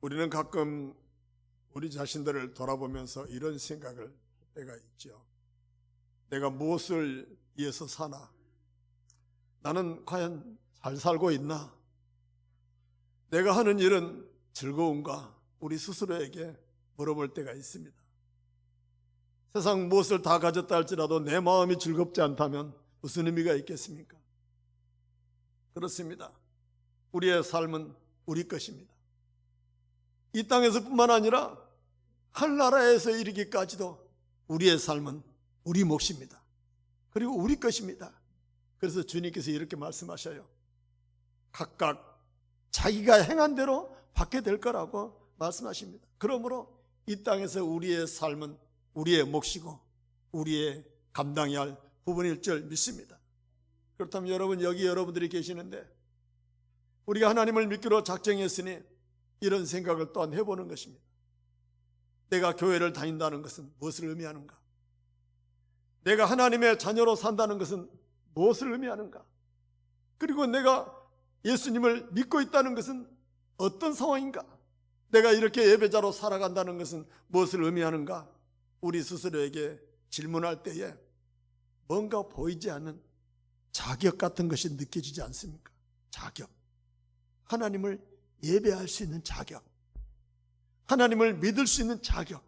우리는 가끔 우리 자신들을 돌아보면서 이런 생각을 할 때가 있죠. 내가 무엇을 위해서 사나? 나는 과연 잘 살고 있나? 내가 하는 일은 즐거운가? 우리 스스로에게 물어볼 때가 있습니다. 세상 무엇을 다 가졌다 할지라도 내 마음이 즐겁지 않다면 무슨 의미가 있겠습니까? 그렇습니다. 우리의 삶은 우리 것입니다. 이 땅에서뿐만 아니라 하늘나라에서 이르기까지도 우리의 삶은 우리 몫입니다. 그리고 우리 것입니다. 그래서 주님께서 이렇게 말씀하셔요. 각각 자기가 행한 대로 받게 될 거라고 말씀하십니다. 그러므로 이 땅에서 우리의 삶은 우리의 몫이고 우리의 감당해야 할 부분일 줄 믿습니다. 그렇다면 여러분, 여기 여러분들이 계시는데 우리가 하나님을 믿기로 작정했으니 이런 생각을 또한 해보는 것입니다. 내가 교회를 다닌다는 것은 무엇을 의미하는가? 내가 하나님의 자녀로 산다는 것은 무엇을 의미하는가? 그리고 내가 예수님을 믿고 있다는 것은 어떤 상황인가? 내가 이렇게 예배자로 살아간다는 것은 무엇을 의미하는가? 우리 스스로에게 질문할 때에 뭔가 보이지 않는 자격 같은 것이 느껴지지 않습니까? 자격. 하나님을 예배할 수 있는 자격, 하나님을 믿을 수 있는 자격,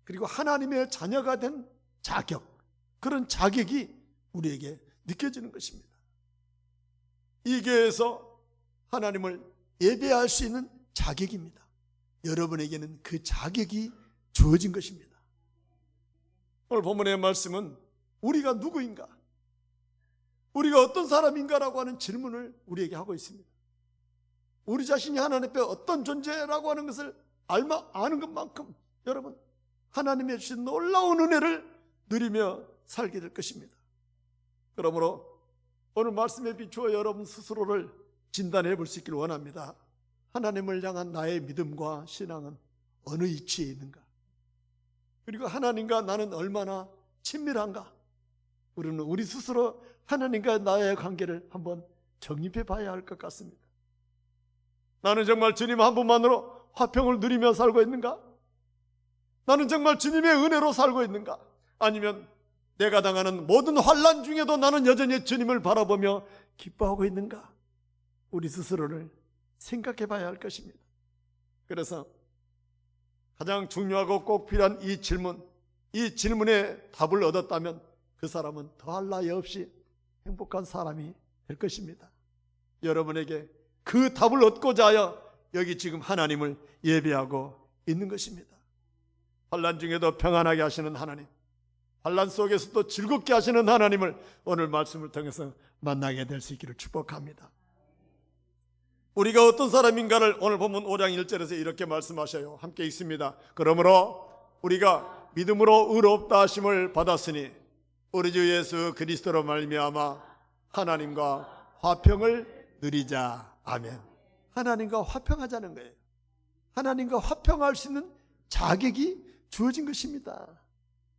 그리고 하나님의 자녀가 된 자격, 그런 자격이 우리에게 느껴지는 것입니다. 이 교회에서 하나님을 예배할 수 있는 자격입니다. 여러분에게는 그 자격이 주어진 것입니다. 오늘 본문의 말씀은 우리가 누구인가, 우리가 어떤 사람인가라고 하는 질문을 우리에게 하고 있습니다. 우리 자신이 하나님 앞에 어떤 존재라고 하는 것을 아는 것만큼 여러분, 하나님의 주신 놀라운 은혜를 누리며 살게 될 것입니다. 그러므로 오늘 말씀에 비추어 여러분 스스로를 진단해 볼 수 있기를 원합니다. 하나님을 향한 나의 믿음과 신앙은 어느 위치에 있는가? 그리고 하나님과 나는 얼마나 친밀한가? 우리는 우리 스스로 하나님과 나의 관계를 한번 정립해 봐야 할 것 같습니다. 나는 정말 주님 한 분만으로 화평을 누리며 살고 있는가? 나는 정말 주님의 은혜로 살고 있는가? 아니면 내가 당하는 모든 환난 중에도 나는 여전히 주님을 바라보며 기뻐하고 있는가? 우리 스스로를 생각해 봐야 할 것입니다. 그래서 가장 중요하고 꼭 필요한 이 질문에 답을 얻었다면 그 사람은 더할 나위 없이 행복한 사람이 될 것입니다. 여러분에게 그 답을 얻고자 하여 여기 지금 하나님을 예배하고 있는 것입니다. 환난 중에도 평안하게 하시는 하나님, 환난 속에서도 즐겁게 하시는 하나님을 오늘 말씀을 통해서 만나게 될 수 있기를 축복합니다. 우리가 어떤 사람인가를 오늘 본문 5장 1절에서 이렇게 말씀하셔요. 함께 읽습니다. 그러므로 우리가 믿음으로 의롭다 하심을 받았으니 우리 주 예수 그리스도로 말미암아 하나님과 화평을 누리자. 아멘. 하나님과 화평하자는 거예요. 하나님과 화평할 수 있는 자격이 주어진 것입니다.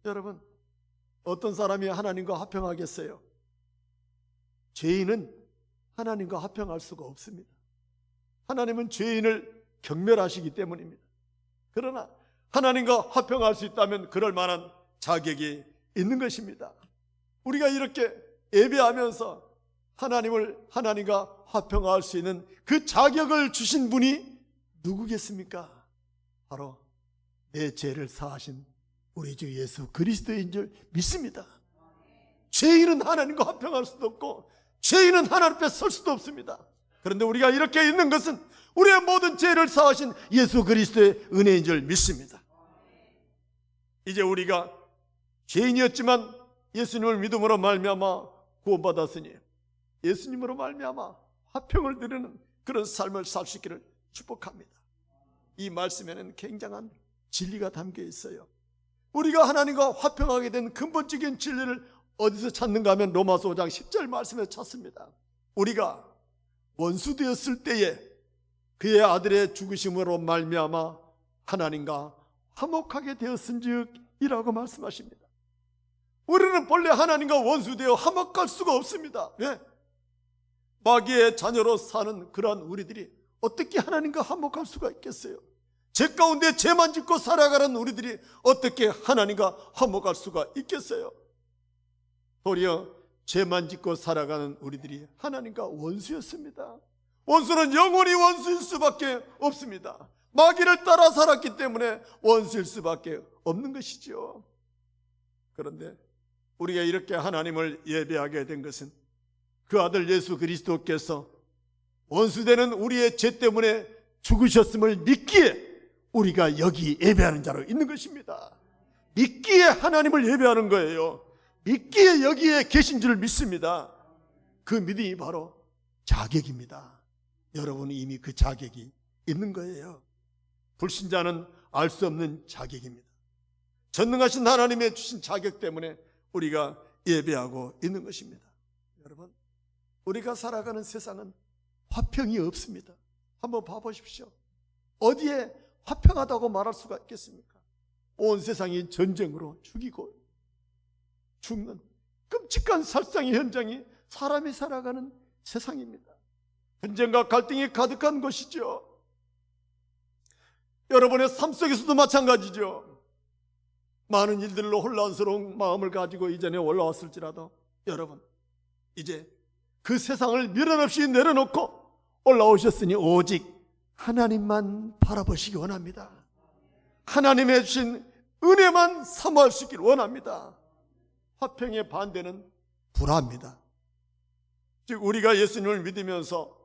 여러분, 어떤 사람이 하나님과 화평하겠어요? 죄인은 하나님과 화평할 수가 없습니다. 하나님은 죄인을 경멸하시기 때문입니다. 그러나 하나님과 화평할 수 있다면 그럴 만한 자격이 있는 것입니다. 우리가 이렇게 예배하면서 하나님과 화평할 수 있는 그 자격을 주신 분이 누구겠습니까? 바로 내 죄를 사하신 우리 주 예수 그리스도인 줄 믿습니다. 죄인은 하나님과 화평할 수도 없고 죄인은 하나님 앞에 설 수도 없습니다. 그런데 우리가 이렇게 있는 것은 우리의 모든 죄를 사하신 예수 그리스도의 은혜인 줄 믿습니다. 이제 우리가 죄인이었지만 예수님을 믿음으로 말미암아 구원받았으니 예수님으로 말미암아 화평을 누리는 그런 삶을 살 수 있기를 축복합니다. 이 말씀에는 굉장한 진리가 담겨 있어요. 우리가 하나님과 화평하게 된 근본적인 진리를 어디서 찾는가 하면 로마서 5장 10절 말씀에서 찾습니다. 우리가 원수 되었을 때에 그의 아들의 죽으심으로 말미암아 하나님과 화목하게 되었은즉이라고 말씀하십니다. 우리는 본래 하나님과 원수되어 화목할 수가 없습니다. 왜? 마귀의 자녀로 사는 그러한 우리들이 어떻게 하나님과 화목할 수가 있겠어요? 죄 가운데 죄만 짓고 살아가는 우리들이 어떻게 하나님과 화목할 수가 있겠어요? 도리어 죄만 짓고 살아가는 우리들이 하나님과 원수였습니다. 원수는 영원히 원수일 수밖에 없습니다. 마귀를 따라 살았기 때문에 원수일 수밖에 없는 것이죠. 그런데 우리가 이렇게 하나님을 예배하게 된 것은 그 아들 예수 그리스도께서 원수되는 우리의 죄 때문에 죽으셨음을 믿기에 우리가 여기 예배하는 자로 있는 것입니다. 믿기에 하나님을 예배하는 거예요. 믿기에 여기에 계신 줄 믿습니다. 그 믿음이 바로 자격입니다. 여러분은 이미 그 자격이 있는 거예요. 불신자는 알 수 없는 자격입니다. 전능하신 하나님의 주신 자격 때문에 우리가 예배하고 있는 것입니다. 여러분, 우리가 살아가는 세상은 화평이 없습니다. 한번 봐보십시오. 어디에 화평하다고 말할 수가 있겠습니까? 온 세상이 전쟁으로 죽이고 죽는 끔찍한 살상의 현장이 사람이 살아가는 세상입니다. 전쟁과 갈등이 가득한 것이죠. 여러분의 삶 속에서도 마찬가지죠. 많은 일들로 혼란스러운 마음을 가지고 이전에 올라왔을지라도 여러분, 이제 그 세상을 미련 없이 내려놓고 올라오셨으니 오직 하나님만 바라보시기 원합니다. 하나님의 주신 은혜만 사모할 수 있기를 원합니다. 화평의 반대는 불화입니다. 즉 우리가 예수님을 믿으면서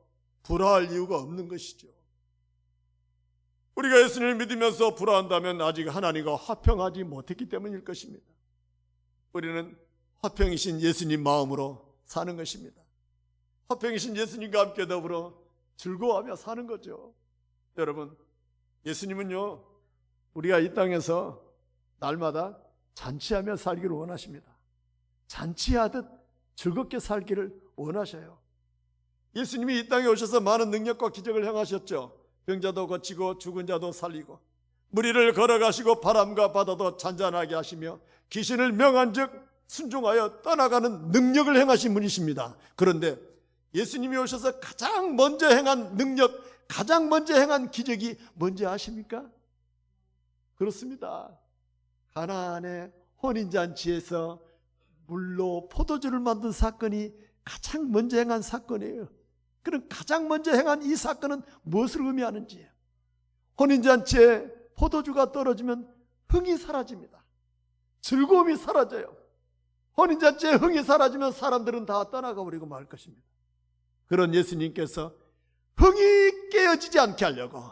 불화할 이유가 없는 것이죠. 우리가 예수님을 믿으면서 불화한다면 아직 하나님과 화평하지 못했기 때문일 것입니다. 우리는 화평이신 예수님 마음으로 사는 것입니다. 화평이신 예수님과 함께 더불어 즐거워하며 사는 거죠. 여러분, 예수님은요, 우리가 이 땅에서 날마다 잔치하며 살기를 원하십니다. 잔치하듯 즐겁게 살기를 원하셔요. 예수님이 이 땅에 오셔서 많은 능력과 기적을 행하셨죠. 병자도 고치고 죽은 자도 살리고 무리를 걸어가시고 바람과 바다도 잔잔하게 하시며 귀신을 명한 즉 순종하여 떠나가는 능력을 행하신 분이십니다. 그런데 예수님이 오셔서 가장 먼저 행한 능력, 가장 먼저 행한 기적이 뭔지 아십니까? 그렇습니다. 가나안의 혼인잔치에서 물로 포도주를 만든 사건이 가장 먼저 행한 사건이에요. 그럼 가장 먼저 행한 이 사건은 무엇을 의미하는지, 혼인잔치에 포도주가 떨어지면 흥이 사라집니다. 즐거움이 사라져요. 혼인잔치에 흥이 사라지면 사람들은 다 떠나가 버리고 말 것입니다. 그런 예수님께서 흥이 깨어지지 않게 하려고,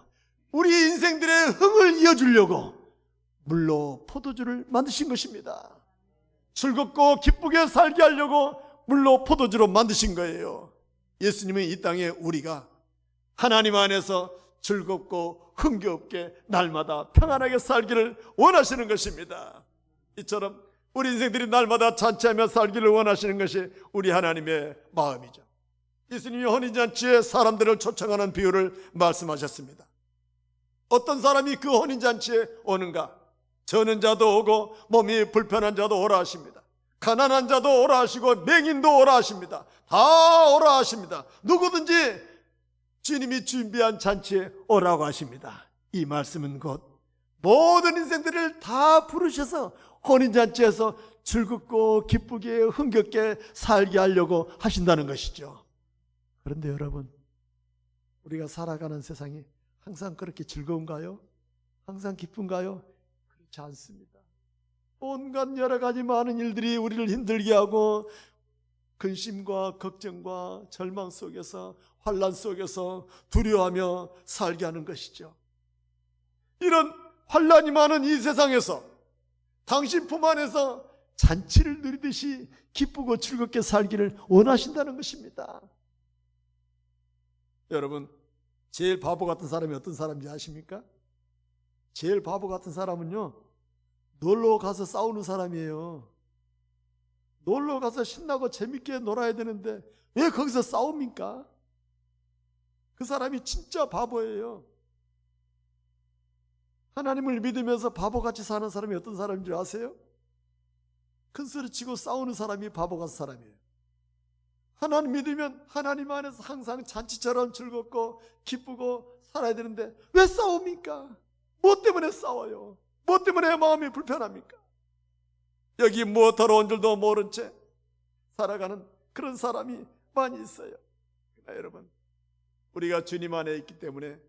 우리 인생들의 흥을 이어주려고 물로 포도주를 만드신 것입니다. 즐겁고 기쁘게 살게 하려고 물로 포도주로 만드신 거예요. 예수님은 이 땅에 우리가 하나님 안에서 즐겁고 흥겹게 날마다 평안하게 살기를 원하시는 것입니다. 이처럼 우리 인생들이 날마다 잔치하며 살기를 원하시는 것이 우리 하나님의 마음이죠. 예수님이 혼인잔치에 사람들을 초청하는 비유를 말씀하셨습니다. 어떤 사람이 그 혼인잔치에 오는가? 저는 자도 오고 몸이 불편한 자도 오라 하십니다. 가난한 자도 오라 하시고 맹인도 오라 하십니다. 다 오라 하십니다. 누구든지 주님이 준비한 잔치에 오라고 하십니다. 이 말씀은 곧 모든 인생들을 다 부르셔서 혼인잔치에서 즐겁고 기쁘게 흥겹게 살게 하려고 하신다는 것이죠. 그런데 여러분, 우리가 살아가는 세상이 항상 그렇게 즐거운가요? 항상 기쁜가요? 그렇지 않습니다. 온갖 여러 가지 많은 일들이 우리를 힘들게 하고 근심과 걱정과 절망 속에서, 환난 속에서 두려워하며 살게 하는 것이죠. 이런 환난이 많은 이 세상에서 당신 품 안에서 잔치를 누리듯이 기쁘고 즐겁게 살기를 원하신다는 것입니다. 여러분, 제일 바보 같은 사람이 어떤 사람인지 아십니까? 제일 바보 같은 사람은요, 놀러 가서 싸우는 사람이에요. 놀러 가서 신나고 재밌게 놀아야 되는데 왜 거기서 싸웁니까? 그 사람이 진짜 바보예요. 하나님을 믿으면서 바보같이 사는 사람이 어떤 사람인 줄 아세요? 큰 소리 치고 싸우는 사람이 바보 같은 사람이에요. 하나님 믿으면 하나님 안에서 항상 잔치처럼 즐겁고 기쁘고 살아야 되는데 왜 싸웁니까? 뭐 때문에 싸워요? 뭐 때문에 마음이 불편합니까? 여기 무엇하러 온 줄도 모른 채 살아가는 그런 사람이 많이 있어요. 그러나 여러분, 우리가 주님 안에 있기 때문에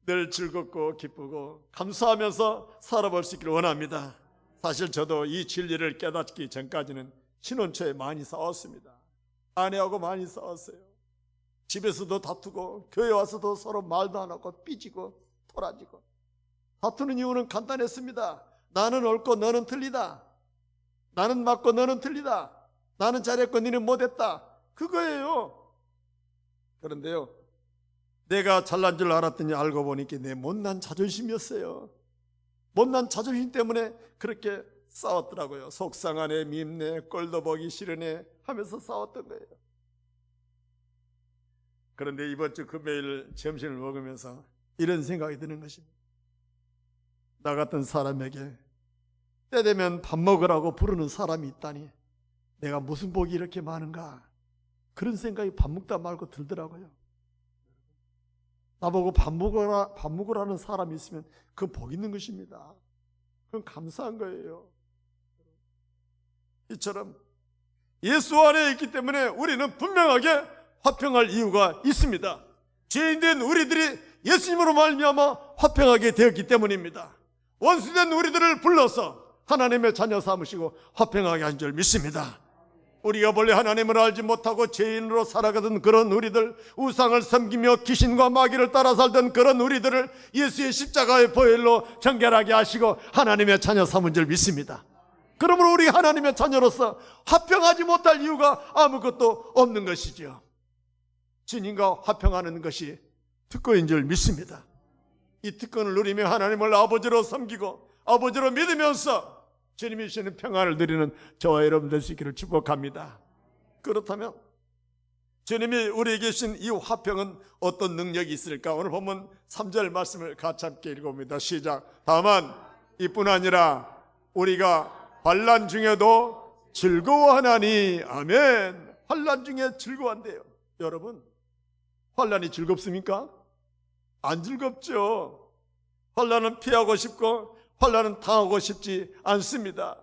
늘 즐겁고 기쁘고 감사하면서 살아볼 수 있기를 원합니다. 사실 저도 이 진리를 깨닫기 전까지는 신혼초에 많이 싸웠습니다. 아내하고 많이 싸웠어요. 집에서도 다투고 교회 와서도 서로 말도 안 하고 삐지고 토라지고. 다투는 이유는 간단했습니다. 나는 옳고 너는 틀리다. 나는 맞고 너는 틀리다. 나는 잘했고 너는 못했다. 그거예요. 그런데요, 내가 잘난 줄 알았더니 알고 보니까 내 못난 자존심이었어요. 못난 자존심 때문에 그렇게 싸웠더라고요. 속상하네, 밉네, 꼴도 보기 싫으네 하면서 싸웠던 거예요. 그런데 이번 주 금요일 점심을 먹으면서 이런 생각이 드는 것입니다. 나 같은 사람에게 때 되면 밥 먹으라고 부르는 사람이 있다니 내가 무슨 복이 이렇게 많은가, 그런 생각이 밥 먹다 말고 들더라고요. 나보고 밥 먹으라는 사람이 있으면 그 복 있는 것입니다. 그건 감사한 거예요. 이처럼 예수 안에 있기 때문에 우리는 분명하게 화평할 이유가 있습니다. 죄인된 우리들이 예수님으로 말미암아 화평하게 되었기 때문입니다. 원수된 우리들을 불러서 하나님의 자녀 삼으시고 화평하게 한 줄 믿습니다. 우리가 본래 하나님을 알지 못하고 죄인으로 살아가던 그런 우리들, 우상을 섬기며 귀신과 마귀를 따라 살던 그런 우리들을 예수의 십자가의 보혈로 정결하게 하시고 하나님의 자녀 삼은 줄 믿습니다. 그러므로 우리 하나님의 자녀로서 화평하지 못할 이유가 아무것도 없는 것이죠. 주님과 화평하는 것이 특권인 줄 믿습니다. 이 특권을 누리며 하나님을 아버지로 섬기고 아버지로 믿으면서 주님이 주시는 평안을 누리는 저와 여러분 될 수 있기를 축복합니다. 그렇다면 주님이 우리에게 주신 이 화평은 어떤 능력이 있을까? 오늘 본문 3절 말씀을 같이 함께 읽어봅니다. 시작. 다만 이뿐 아니라 우리가 환난 중에도 즐거워하나니. 아멘. 환난 중에 즐거워한대요. 여러분, 환난이 즐겁습니까? 안 즐겁죠. 환난은 피하고 싶고 환난은 당하고 싶지 않습니다.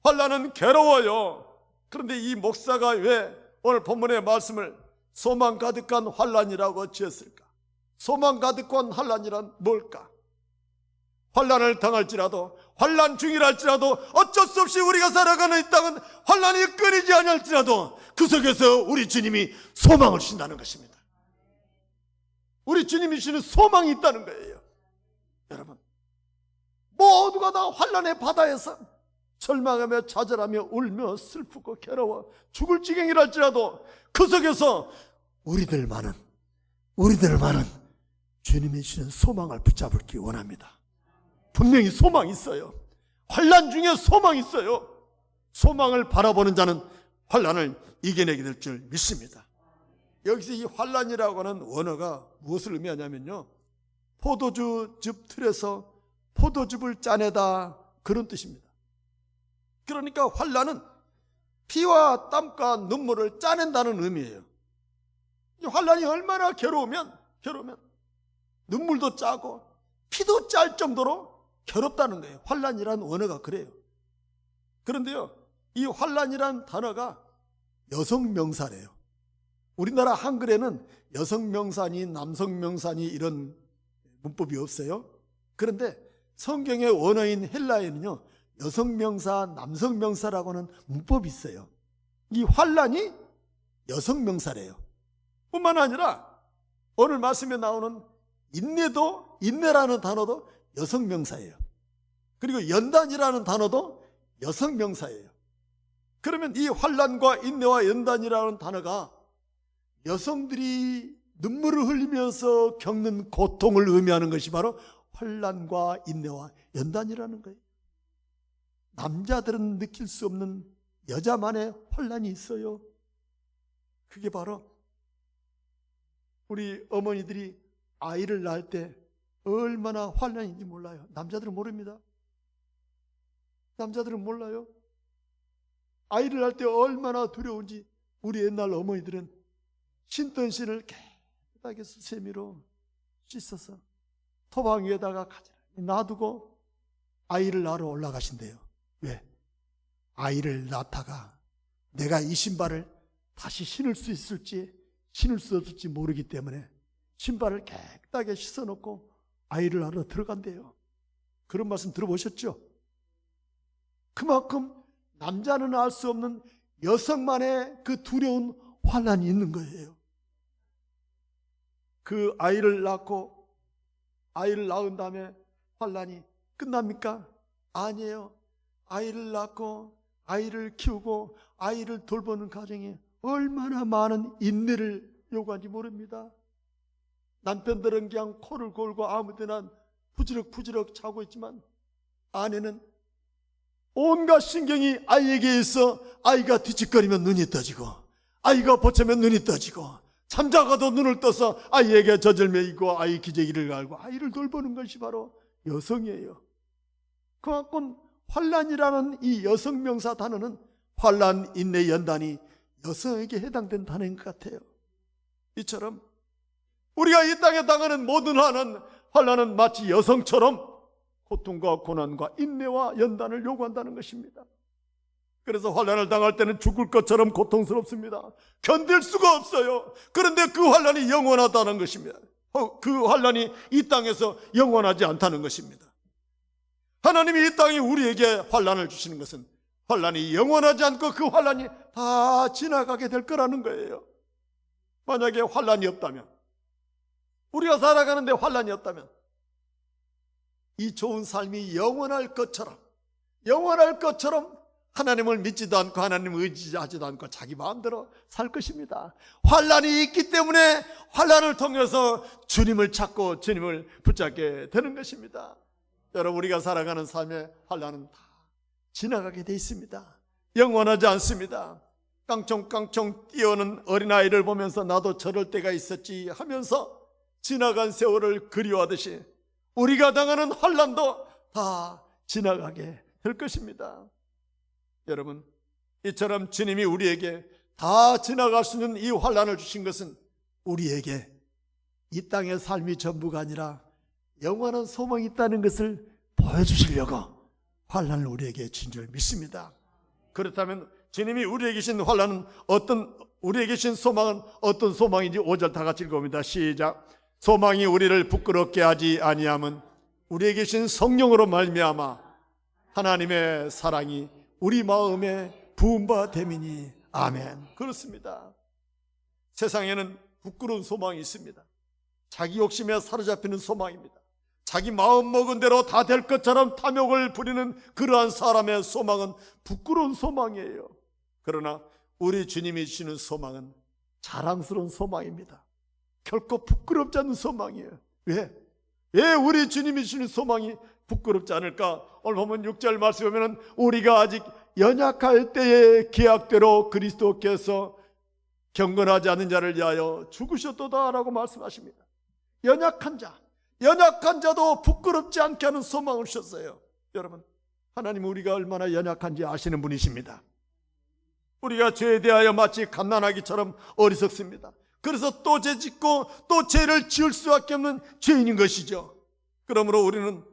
환난은 괴로워요. 그런데 이 목사가 왜 오늘 본문의 말씀을 소망 가득한 환난이라고 지었을까? 소망 가득한 환난이란 뭘까? 환난을 당할지라도, 환난 중이랄지라도, 어쩔 수 없이 우리가 살아가는 이 땅은 환난이 끊이지 않을지라도 그 속에서 우리 주님이 소망을 주신다는 것입니다. 우리 주님이 주시는 소망이 있다는 거예요. 여러분, 모두가 다 환난의 바다에서 절망하며 좌절하며 울며 슬프고 괴로워 죽을 지경이랄지라도 그 속에서 우리들만은 주님이 주시는 소망을 붙잡기 원합니다. 분명히 소망이 있어요. 환난 중에 소망이 있어요. 소망을 바라보는 자는 환난을 이겨내게 될 줄 믿습니다. 여기서 이 환난이라고 하는 원어가 무엇을 의미하냐면요, 포도주즙 틀에서 포도즙을 짜내다, 그런 뜻입니다. 그러니까 환난은 피와 땀과 눈물을 짜낸다는 의미예요. 이 환난이 얼마나 괴로우면 눈물도 짜고 피도 짤 정도로 괴롭다는 거예요. 환난이라는 원어가 그래요. 그런데요, 이 환난이라는 단어가 여성 명사래요. 우리나라 한글에는 여성 명사니 남성 명사니 이런 문법이 없어요. 그런데 성경의 원어인 헬라에는요, 여성 명사, 남성 명사라고 하는 문법이 있어요. 이 환난이 여성 명사래요. 뿐만 아니라 오늘 말씀에 나오는 인내도, 인내라는 단어도 여성 명사예요. 그리고 연단이라는 단어도 여성 명사예요. 그러면 이 환난과 인내와 연단이라는 단어가 여성들이 눈물을 흘리면서 겪는 고통을 의미하는 것이 바로 환난과 인내와 연단이라는 거예요. 남자들은 느낄 수 없는 여자만의 환난이 있어요. 그게 바로 우리 어머니들이 아이를 낳을 때 얼마나 환난인지 몰라요. 남자들은 모릅니다. 남자들은 몰라요. 아이를 낳을 때 얼마나 두려운지 우리 옛날 어머니들은 신던 신을 깨끗하게 수세미로 씻어서 토방 위에다가 가지런히 놔두고 아이를 낳으러 올라가신대요. 왜? 아이를 낳다가 내가 이 신발을 다시 신을 수 있을지 신을 수 없을지 모르기 때문에 신발을 깨끗하게 씻어놓고 아이를 낳으러 들어간대요. 그런 말씀 들어보셨죠? 그만큼 남자는 알 수 없는 여성만의 그 두려운 환난이 있는 거예요. 그 아이를 낳고 아이를 낳은 다음에 환난이 끝납니까? 아니에요. 아이를 낳고 아이를 키우고 아이를 돌보는 가정이 얼마나 많은 인내를 요구하는지 모릅니다. 남편들은 그냥 코를 골고 아무데나 푸지럭푸지럭 자고 있지만 아내는 온갖 신경이 아이에게 있어 아이가 뒤척거리면 눈이 떠지고 아이가 보채면 눈이 떠지고 잠자가도 눈을 떠서 아이에게 젖을 메이고 아이 기저귀를 갈고 아이를 돌보는 것이 바로 여성이에요. 그만큼 환난이라는 이 여성 명사 단어는 환난, 인내, 연단이 여성에게 해당된 단어인 것 같아요. 이처럼 우리가 이 땅에 당하는 모든 환난은 마치 여성처럼 고통과 고난과 인내와 연단을 요구한다는 것입니다. 그래서 환난을 당할 때는 죽을 것처럼 고통스럽습니다. 견딜 수가 없어요. 그런데 그 환난이 영원하다는 것입니다. 그 환난이 이 땅에서 영원하지 않다는 것입니다. 하나님이 이 땅에 우리에게 환난을 주시는 것은 환난이 영원하지 않고 그 환난이 다 지나가게 될 거라는 거예요. 만약에 환난이 없다면, 우리가 살아가는데 환난이 없다면 이 좋은 삶이 영원할 것처럼 하나님을 믿지도 않고 하나님을 의지하지도 않고 자기 마음대로 살 것입니다. 환난이 있기 때문에 환난을 통해서 주님을 찾고 주님을 붙잡게 되는 것입니다. 여러분, 우리가 살아가는 삶의 환난은 다 지나가게 돼 있습니다. 영원하지 않습니다. 깡총깡총 뛰어오는 어린아이를 보면서 나도 저럴 때가 있었지 하면서 지나간 세월을 그리워하듯이 우리가 당하는 환난도 다 지나가게 될 것입니다. 여러분, 이처럼 주님이 우리에게 다 지나갈 수 있는 이 환난을 주신 것은 우리에게 이 땅의 삶이 전부가 아니라 영원한 소망이 있다는 것을 보여주시려고 환난을 우리에게 주신 줄 믿습니다. 그렇다면 주님이 우리에게 주신 환난은 우리에게 주신 소망은 어떤 소망인지 5절 다 같이 읽어봅니다. 시작. 소망이 우리를 부끄럽게 하지 아니함은 우리에게 주신 성령으로 말미암아 하나님의 사랑이 우리 마음에 부은 바 됨이니. 아멘. 그렇습니다. 세상에는 부끄러운 소망이 있습니다. 자기 욕심에 사로잡히는 소망입니다. 자기 마음 먹은 대로 다 될 것처럼 탐욕을 부리는 그러한 사람의 소망은 부끄러운 소망이에요. 그러나 우리 주님이 주시는 소망은 자랑스러운 소망입니다. 결코 부끄럽지 않은 소망이에요. 왜 우리 주님이 주시는 소망이 부끄럽지 않을까? 오늘 보면 6절 말씀 보면 우리가 아직 연약할 때의 계약대로 그리스도께서 경건하지 않은 자를 위하여 죽으셨도다 라고 말씀하십니다. 연약한 자도 부끄럽지 않게 하는 소망을 주셨어요. 여러분, 하나님은 우리가 얼마나 연약한지 아시는 분이십니다. 우리가 죄에 대하여 마치 갓난아기처럼 어리석습니다. 그래서 또 죄 짓고 또 죄를 지을 수밖에 없는 죄인인 것이죠. 그러므로 우리는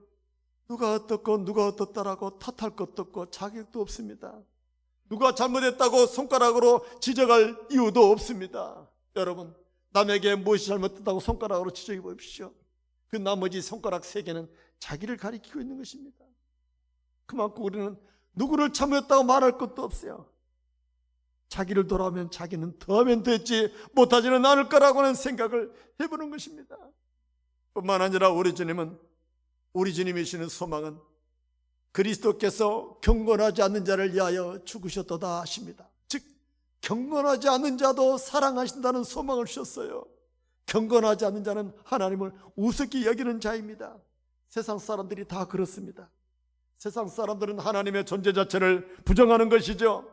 누가 어떻고 누가 어떻다라고 탓할 것도 없고 자격도 없습니다. 누가 잘못했다고 손가락으로 지적할 이유도 없습니다. 여러분, 남에게 무엇이 잘못됐다고 손가락으로 지적해 보십시오. 그 나머지 손가락 3개는 자기를 가리키고 있는 것입니다. 그만큼 우리는 누구를 잘못했다고 말할 것도 없어요. 자기를 돌아오면 자기는 더하면 됐지 못하지는 않을 거라고는 생각을 해보는 것입니다. 뿐만 아니라 우리 주님이 주시는 소망은 그리스도께서 경건하지 않는 자를 위하여 죽으셨도다 하십니다. 즉 경건하지 않는 자도 사랑하신다는 소망을 주셨어요. 경건하지 않는 자는 하나님을 우습게 여기는 자입니다. 세상 사람들이 다 그렇습니다. 세상 사람들은 하나님의 존재 자체를 부정하는 것이죠.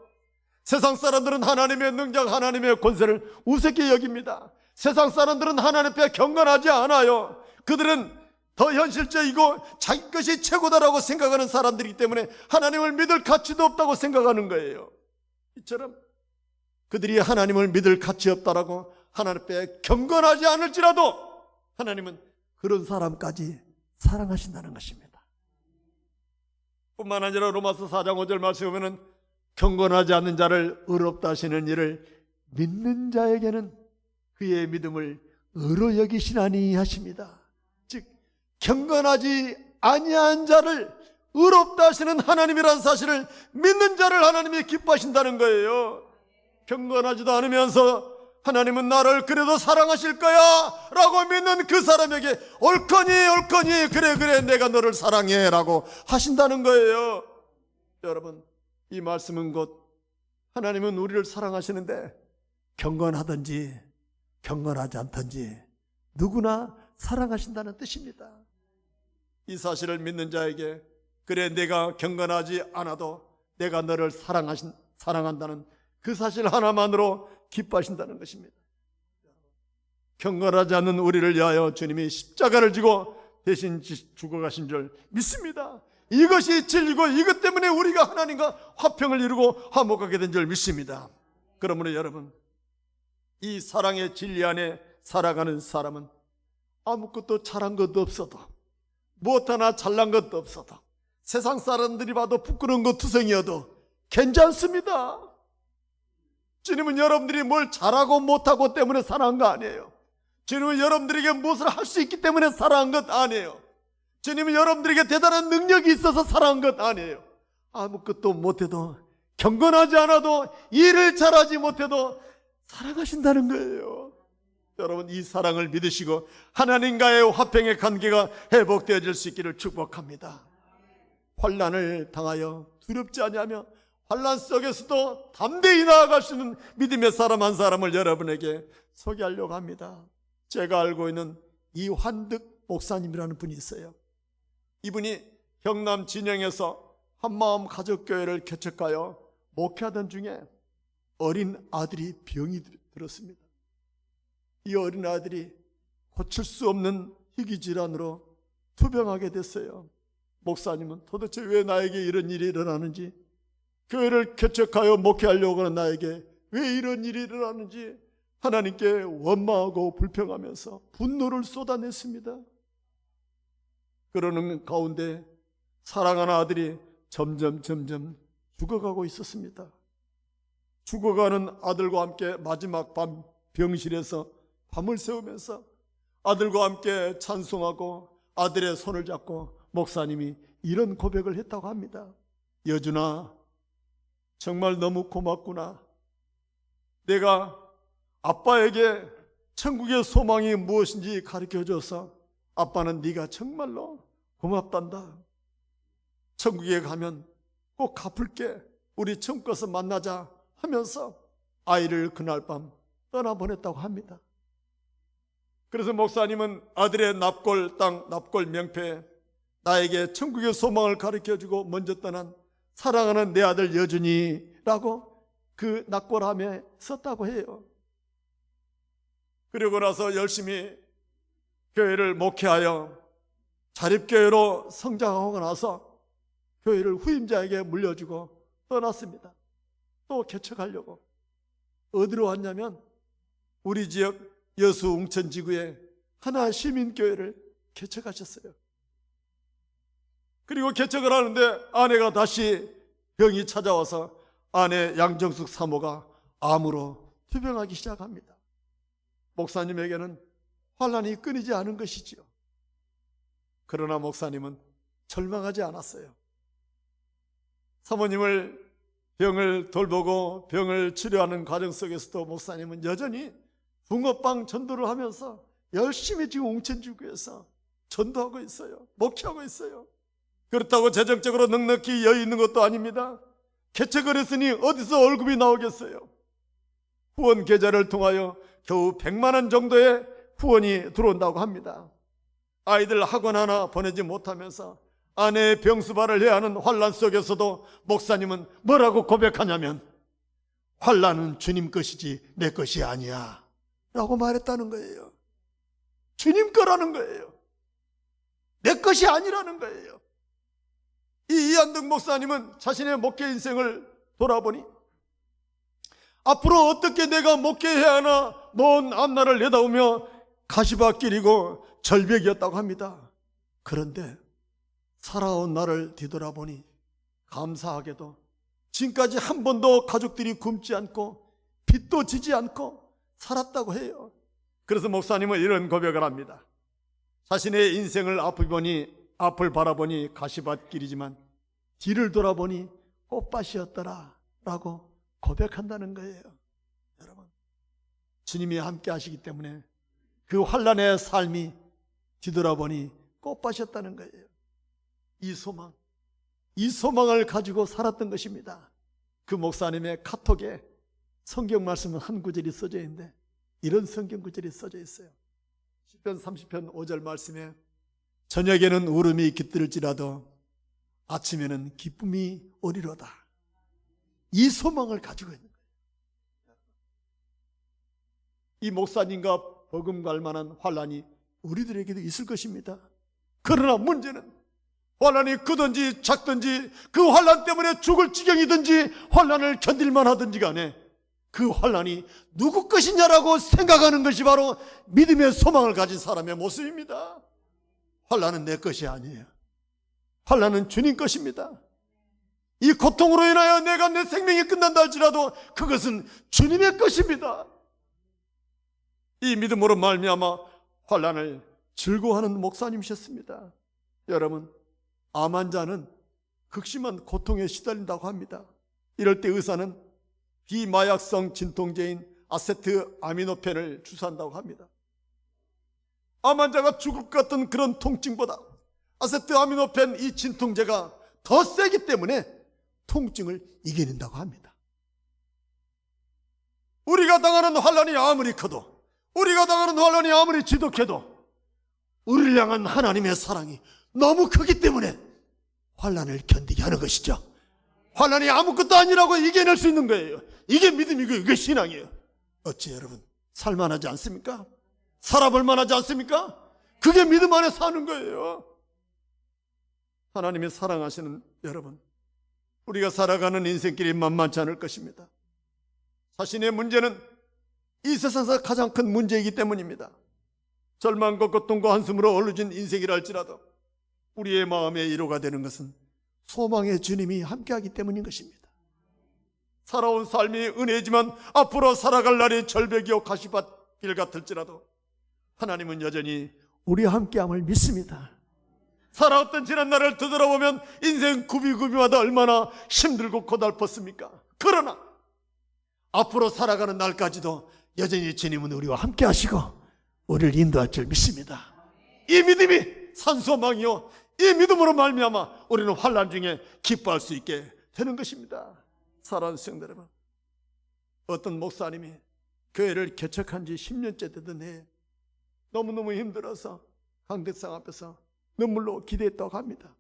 세상 사람들은 하나님의 능력, 하나님의 권세를 우습게 여깁니다. 세상 사람들은 하나님 앞에 경건하지 않아요. 그들은 더 현실적이고 자기 것이 최고다라고 생각하는 사람들이기 때문에 하나님을 믿을 가치도 없다고 생각하는 거예요. 이처럼 그들이 하나님을 믿을 가치 없다라고 하나님 앞에 경건하지 않을지라도 하나님은 그런 사람까지 사랑하신다는 것입니다. 뿐만 아니라 로마서 4장 5절 말씀에 보면 경건하지 않는 자를 의롭다 하시는 이를 믿는 자에게는 그의 믿음을 의로 여기시나니 하십니다. 즉 경건하지 아니한 자를 의롭다 하시는 하나님이라는 사실을 믿는 자를 하나님이 기뻐하신다는 거예요. 경건하지도 않으면서 하나님은 나를 그래도 사랑하실 거야 라고 믿는 그 사람에게 옳거니 그래 내가 너를 사랑해 라고 하신다는 거예요. 여러분, 이 말씀은 곧 하나님은 우리를 사랑하시는데 경건하든지 경건하지 않든지 누구나 사랑하신다는 뜻입니다. 이 사실을 믿는 자에게 그래 내가 경건하지 않아도 내가 너를 사랑한다는 그 사실 하나만으로 기뻐하신다는 것입니다. 경건하지 않는 우리를 위하여 주님이 십자가를 지고 대신 죽어가신 줄 믿습니다. 이것이 진리고 이것 때문에 우리가 하나님과 화평을 이루고 화목하게 된 줄 믿습니다. 그러므로 여러분, 이 사랑의 진리 안에 살아가는 사람은 아무것도 잘한 것도 없어도 무엇 하나 잘난 것도 없어도 세상 사람들이 봐도 부끄러운 것 투성이어도 괜찮습니다. 주님은 여러분들이 뭘 잘하고 못하고 때문에 사랑한 거 아니에요. 주님은 여러분들에게 무엇을 할 수 있기 때문에 사랑한 것 아니에요. 주님은 여러분들에게 대단한 능력이 있어서 사랑한 것 아니에요. 아무것도 못해도 경건하지 않아도 일을 잘하지 못해도 사랑하신다는 거예요. 여러분, 이 사랑을 믿으시고 하나님과의 화평의 관계가 회복되어질 수 있기를 축복합니다. 환난을 당하여 두렵지 아니하며 환난 속에서도 담대히 나아갈 수 있는 믿음의 사람 한 사람을 여러분에게 소개하려고 합니다. 제가 알고 있는 이환득 목사님이라는 분이 있어요. 이분이 경남 진영에서 한마음 가족교회를 개척하여 목회하던 중에 어린 아들이 병이 들었습니다. 이 어린 아들이 고칠 수 없는 희귀질환으로 투병하게 됐어요. 목사님은 도대체 왜 나에게 이런 일이 일어나는지, 교회를 개척하여 목회하려고 하는 나에게 왜 이런 일이 일어나는지 하나님께 원망하고 불평하면서 분노를 쏟아냈습니다. 그러는 가운데 사랑하는 아들이 점점 죽어가고 있었습니다. 죽어가는 아들과 함께 마지막 밤 병실에서 밤을 새우면서 아들과 함께 찬송하고 아들의 손을 잡고 목사님이 이런 고백을 했다고 합니다. 여준아, 정말 너무 고맙구나. 내가 아빠에게 천국의 소망이 무엇인지 가르쳐줘서 아빠는 네가 정말로 고맙단다. 천국에 가면 꼭 갚을게. 우리 천국 가서 만나자 하면서 아이를 그날 밤 떠나보냈다고 합니다. 그래서 목사님은 아들의 납골 땅, 납골 명패에 나에게 천국의 소망을 가르쳐주고 먼저 떠난 사랑하는 내 아들 여준이라고 그 납골함에 썼다고 해요. 그리고 나서 열심히 교회를 목회하여 자립교회로 성장하고 나서 교회를 후임자에게 물려주고 떠났습니다. 또 개척하려고. 어디로 왔냐면 우리 지역 여수 웅천지구에 하나 시민교회를 개척하셨어요. 그리고 개척을 하는데 아내가 다시 병이 찾아와서 아내 양정숙 사모가 암으로 투병하기 시작합니다. 목사님에게는 환난이 끊이지 않은 것이지요. 그러나 목사님은 절망하지 않았어요. 사모님을 병을 돌보고 병을 치료하는 과정 속에서도 목사님은 여전히 붕어빵 전도를 하면서 열심히 지금 웅천지구에서 전도하고 있어요. 목회하고 있어요. 그렇다고 재정적으로 넉넉히 여유 있는 것도 아닙니다. 개척을 했으니 어디서 월급이 나오겠어요. 후원 계좌를 통하여 겨우 100만 원 정도의 후원이 들어온다고 합니다. 아이들 학원 하나 보내지 못하면서 아내의 병수발을 해야 하는 환난 속에서도 목사님은 뭐라고 고백하냐면 환난은 주님 것이지 내 것이 아니야 라고 말했다는 거예요. 주님 거라는 거예요. 내 것이 아니라는 거예요. 이 이한득 목사님은 자신의 목회 인생을 돌아보니 앞으로 어떻게 내가 목회해야 하나 먼 앞날을 내다보며 가시밭길이고 절벽이었다고 합니다. 그런데 살아온 나를 뒤돌아보니 감사하게도 지금까지 한 번도 가족들이 굶지 않고 빚도 지지 않고 살았다고 해요. 그래서 목사님은 이런 고백을 합니다. 자신의 인생을 앞을 바라보니 가시밭길이지만 뒤를 돌아보니 꽃밭이었더라 라고 고백한다는 거예요. 여러분, 주님이 함께 하시기 때문에 그 환난의 삶이 뒤돌아보니 꽃밭이었다는 거예요. 이 소망을 가지고 살았던 것입니다. 그 목사님의 카톡에 성경 말씀 한 구절이 써져 있는데 이런 성경 구절이 써져 있어요. 시편 30편 5절 말씀에 저녁에는 울음이 깃들을지라도 아침에는 기쁨이 오리로다. 이 소망을 가지고 있는 거예요. 이 목사님과 버금갈 만한 환난이 우리들에게도 있을 것입니다. 그러나 문제는 환난이 크든지 작든지 그 환난 때문에 죽을 지경이든지 환난을 견딜만 하든지 간에 그 환난이 누구 것이냐라고 생각하는 것이 바로 믿음의 소망을 가진 사람의 모습입니다. 환난은 내 것이 아니에요. 환난은 주님 것입니다. 이 고통으로 인하여 내가 내 생명이 끝난다 할지라도 그것은 주님의 것입니다. 이 믿음으로 말미암아 환난을 즐거워하는 목사님이셨습니다. 여러분, 암 환자는 극심한 고통에 시달린다고 합니다. 이럴 때 의사는 비마약성 진통제인 아세트아미노펜을 주사한다고 합니다. 암 환자가 죽을 것 같은 그런 통증보다 아세트아미노펜 이 진통제가 더 세기 때문에 통증을 이겨낸다고 합니다. 우리가 당하는 환난이 아무리 커도, 우리가 당하는 환난이 아무리 지독해도 우리를 향한 하나님의 사랑이 너무 크기 때문에 환난을 견디게 하는 것이죠. 환난이 아무것도 아니라고 이겨낼 수 있는 거예요. 이게 믿음이고 이게 신앙이에요. 어찌 여러분 살만하지 않습니까? 살아볼 만하지 않습니까? 그게 믿음 안에 사는 거예요. 하나님이 사랑하시는 여러분, 우리가 살아가는 인생길이 만만치 않을 것입니다. 자신의 문제는 이 세상에서 가장 큰 문제이기 때문입니다. 절망과 고통과 한숨으로 얼룩진 인생이라 할지라도 우리의 마음의 위로가 되는 것은 소망의 주님이 함께하기 때문인 것입니다. 살아온 삶이 은혜지만 앞으로 살아갈 날이 절벽이요 가시밭길 같을지라도 하나님은 여전히 우리와 함께함을 믿습니다. 살아왔던 지난 날을 되돌아보면 인생 구비구비마다 얼마나 힘들고 고달팠습니까? 그러나 앞으로 살아가는 날까지도 여전히 주님은 우리와 함께 하시고 우리를 인도할 줄 믿습니다. 이 믿음이 산소망이요, 이 믿음으로 말미암아 우리는 환난 중에 기뻐할 수 있게 되는 것입니다. 사랑하는 성도 여러분, 어떤 목사님이 교회를 개척한 지 10년째 되던 해에 너무너무 힘들어서 강대상 앞에서 눈물로 기도했다고 합니다.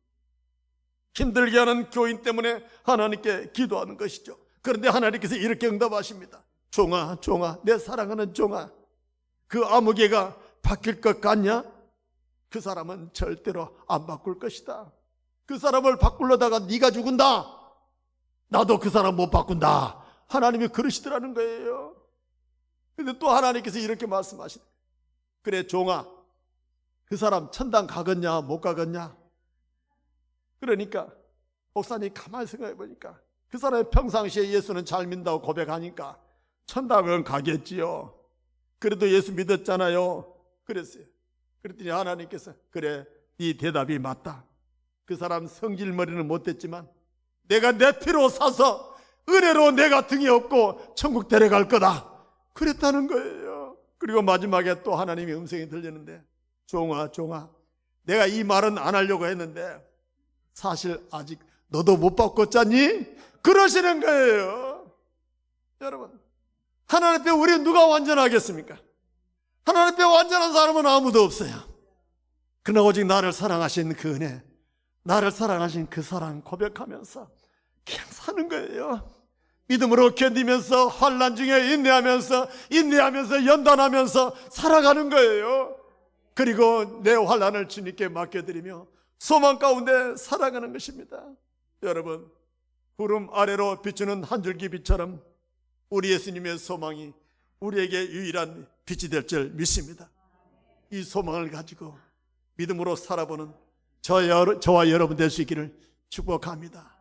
힘들게 하는 교인 때문에 하나님께 기도하는 것이죠. 그런데 하나님께서 이렇게 응답하십니다. 종아, 종아, 내 사랑하는 종아, 그 아무개가 바뀔 것 같냐? 그 사람은 절대로 안 바꿀 것이다. 그 사람을 바꾸려다가 네가 죽은다. 나도 그 사람 못 바꾼다. 하나님이 그러시더라는 거예요. 근데 또 하나님께서 이렇게 말씀하시네. 그래 종아, 그 사람 천당 가겠냐 못 가겠냐? 그러니까 목사님 가만히 생각해 보니까 그 사람이 평상시에 예수는 잘 믿는다고 고백하니까 천당은 가겠지요. 그래도 예수 믿었잖아요. 그랬어요. 그랬더니 하나님께서 그래, 네 대답이 맞다. 그 사람 성질머리는 못됐지만 내가 내 피로 사서 은혜로 내가 등에 업고 천국 데려갈 거다. 그랬다는 거예요. 그리고 마지막에 또 하나님의 음성이 들리는데 종아, 종아, 내가 이 말은 안 하려고 했는데 사실 아직 너도 못 바꿨잖니? 그러시는 거예요. 여러분, 하나님 앞에 우리 누가 완전하겠습니까? 하나님 앞에 완전한 사람은 아무도 없어요. 그러나 오직 나를 사랑하신 그 은혜, 나를 사랑하신 그 사랑 고백하면서 그냥 사는 거예요. 믿음으로 견디면서 환난 중에 인내하면서 연단하면서 살아가는 거예요. 그리고 내 환난을 주님께 맡겨드리며 소망 가운데 살아가는 것입니다. 여러분, 구름 아래로 비추는 한 줄기 빛처럼 우리 예수님의 소망이 우리에게 유일한 빛이 될 줄 믿습니다. 이 소망을 가지고 믿음으로 살아보는 저와 여러분 될 수 있기를 축복합니다.